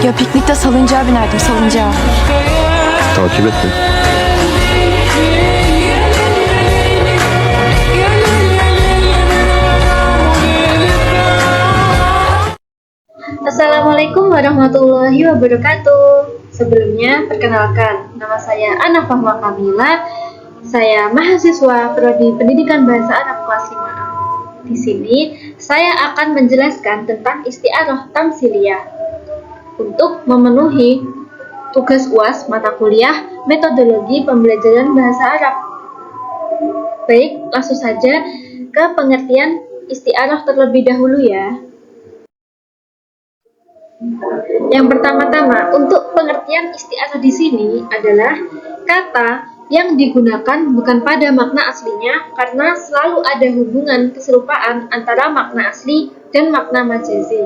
Ya piknikte salıncağa binerdim, salıncağa. Takip et beni. Assalamualaikum warahmatullahi wabarakatuh. Sebelumnya, perkenalkan, nama saya Ana Fahma Kamila. Saya mahasiswa Prodi Pendidikan Bahasa Arab kelas 5A. Di sini, saya akan menjelaskan tentang isti'arah tamsiliyah untuk memenuhi tugas UAS mata kuliah metodologi pembelajaran bahasa Arab. Baik, langsung saja ke pengertian isti'arah terlebih dahulu ya. Yang pertama-tama, untuk pengertian isti'arah di sini adalah kata yang digunakan bukan pada makna aslinya karena selalu ada hubungan keserupaan antara makna asli dan makna majazi.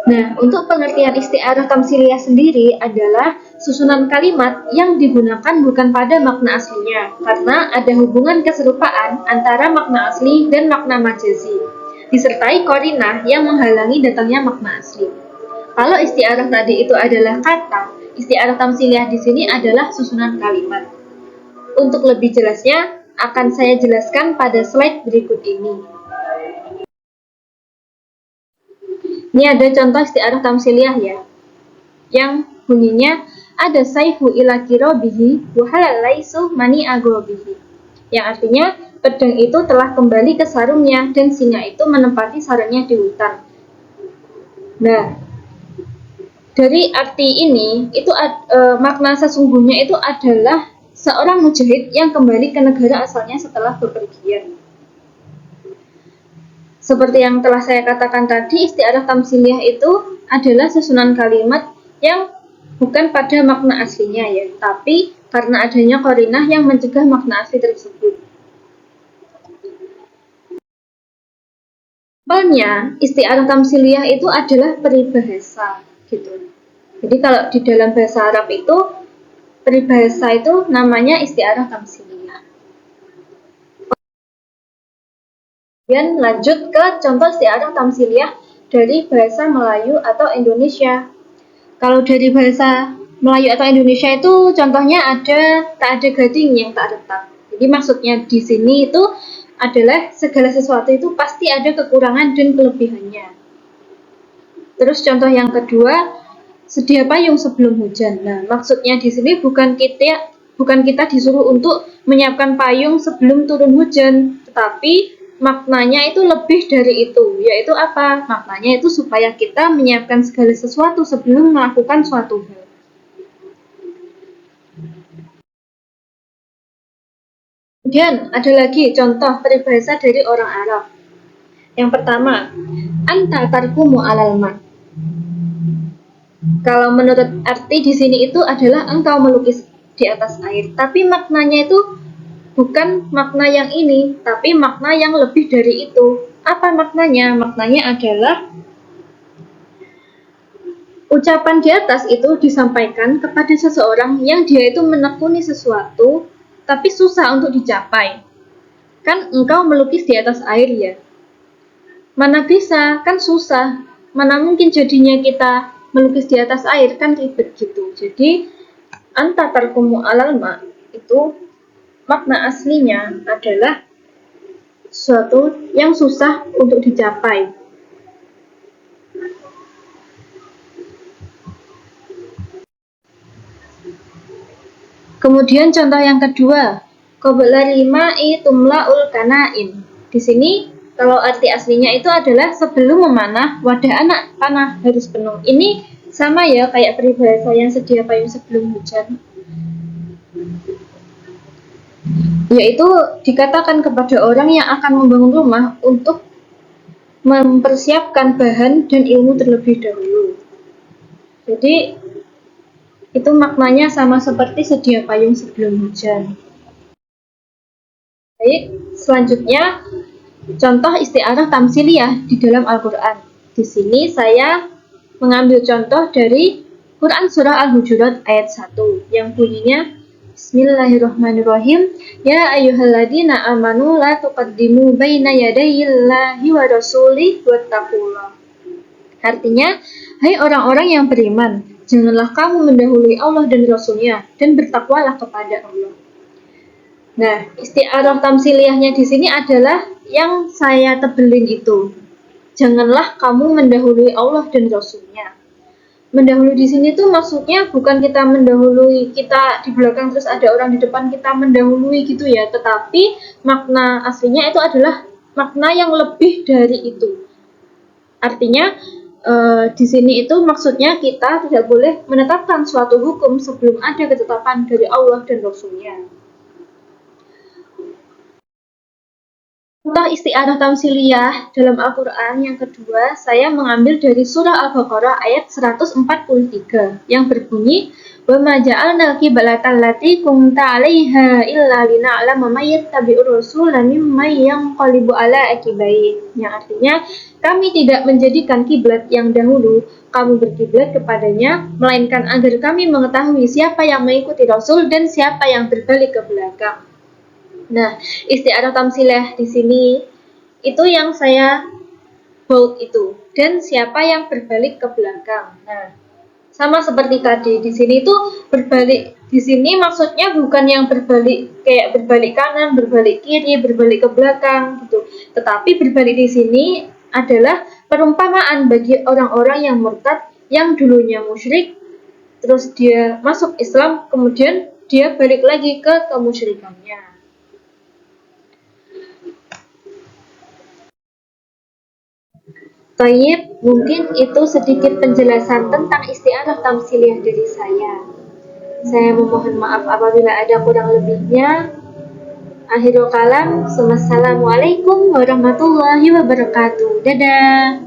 Nah, untuk pengertian isti'arah tamsiliyah sendiri adalah susunan kalimat yang digunakan bukan pada makna aslinya karena ada hubungan keserupaan antara makna asli dan makna majazi, disertai qarinah yang menghalangi datangnya makna asli. Kalau isti'arah tadi itu adalah kata, isti'arah tamsiliyah di sini adalah susunan kalimat. Untuk lebih jelasnya akan saya jelaskan pada slide berikut ini. Ini ada contoh isti'arah tamsiliyah ya, yang bunyinya ada saifu ila kirobihi wahalalaisu mani agobihi, yang artinya pedang itu telah kembali ke sarungnya dan singa itu menempati sarungnya di hutan. Nah, dari arti ini itu makna sesungguhnya itu adalah seorang mujahid yang kembali ke negara asalnya setelah bepergian. Seperti yang telah saya katakan tadi, isti'arah tamsiliyah itu adalah susunan kalimat yang bukan pada makna aslinya ya, tapi karena adanya qarinah yang mencegah makna asli tersebut. Simpelnya, isti'arah tamsiliyah itu adalah peribahasa gitu. Jadi kalau di dalam bahasa Arab itu peribahasa itu namanya isti'arah tamsiliyah. Kemudian lanjut ke contoh isti'arah tamsiliyah dari bahasa Melayu atau Indonesia. Kalau dari bahasa Melayu atau Indonesia itu contohnya ada tak ada gading yang tak retak. Jadi maksudnya di sini itu adalah segala sesuatu itu pasti ada kekurangan dan kelebihannya. Terus contoh yang kedua, sedia payung sebelum hujan. Nah, maksudnya di sini bukan kita disuruh untuk menyiapkan payung sebelum turun hujan, tetapi maknanya itu lebih dari itu, yaitu apa? Maknanya itu supaya kita menyiapkan segala sesuatu sebelum melakukan suatu hal. Kemudian ada lagi contoh peribahasa dari orang Arab. Yang pertama, anta tarkumu alal ma. Kalau menurut arti di sini itu adalah engkau melukis di atas air, tapi maknanya itu bukan makna yang ini, tapi makna yang lebih dari itu. Apa maknanya? Maknanya adalah ucapan di atas itu disampaikan kepada seseorang yang dia itu menekuni sesuatu, tapi susah untuk dicapai. Kan engkau melukis di atas air ya? Mana bisa, kan susah. Mana mungkin jadinya kita melukis di atas air, kan ribet gitu. Jadi, anta tarkumu alal ma itu makna aslinya adalah sesuatu yang susah untuk dicapai. Kemudian contoh yang kedua, qabla rima'i tumla'ul kanain. Di sini kalau arti aslinya itu adalah sebelum memanah wadah anak panah harus penuh. Ini sama ya kayak peribahasa yang sedia payung sebelum hujan. Yaitu dikatakan kepada orang yang akan membangun rumah untuk mempersiapkan bahan dan ilmu terlebih dahulu. Jadi itu maknanya sama seperti sedia payung sebelum hujan. Baik, selanjutnya contoh isti'arah tamsiliyah di dalam Al-Quran. Di sini saya mengambil contoh dari Quran Surah Al-Hujurat ayat 1 yang bunyinya Bismillahirrahmanirrahim. Ya ayyuhalladzina amanu la tuqaddimu baina yadayillahi wa rasulih wattaqullah. Artinya, hai orang-orang yang beriman, janganlah kamu mendahului Allah dan Rasulnya, dan bertakwalah kepada Allah. Nah, isti'arah tamsiliyahnya di sini adalah yang saya tebelin itu. Janganlah kamu mendahului Allah dan Rasulnya. Mendahului di sini tuh maksudnya bukan kita mendahului, kita di belakang terus ada orang di depan kita mendahului gitu ya, tetapi makna aslinya itu adalah makna yang lebih dari itu. Artinya di sini itu maksudnya kita tidak boleh menetapkan suatu hukum sebelum ada ketetapan dari Allah dan Rasulnya. Contoh isti'arah tamsiliyah dalam Al-Quran yang kedua, saya mengambil dari surah Al-Baqarah ayat 143 yang berbunyi, وَمَا جَعَلْنَا الْقِبْلَةَ الَّتِي كُنْتَ عَلَيْهَا إِلَّا لِنَعْلَمَ مَن يَتَّبِعُ الرَّسُولَ مِمَّن يَنقَلِبُ عَلَى عَقِبَيْهِ. Yang artinya, kami tidak menjadikan kiblat yang dahulu kamu berkiblat kepadanya, melainkan agar kami mengetahui siapa yang mengikuti Rasul dan siapa yang berbalik ke belakang. Nah, isti'arah tamsiliyah di sini itu yang saya bold itu, dan siapa yang berbalik ke belakang. Nah, sama seperti tadi di sini tuh berbalik di sini maksudnya bukan yang berbalik kayak berbalik kanan, berbalik kiri, berbalik ke belakang gitu. Tetapi berbalik di sini adalah perumpamaan bagi orang-orang yang murtad yang dulunya musyrik, terus dia masuk Islam, kemudian dia balik lagi ke kemusyrikannya. Tayyib, mungkin itu sedikit penjelasan tentang isti'arah tamsiliyah dari saya. Saya memohon maaf apabila ada kurang lebihnya. Akhirul kalam, wassalamualaikum warahmatullahi wabarakatuh. Dadah.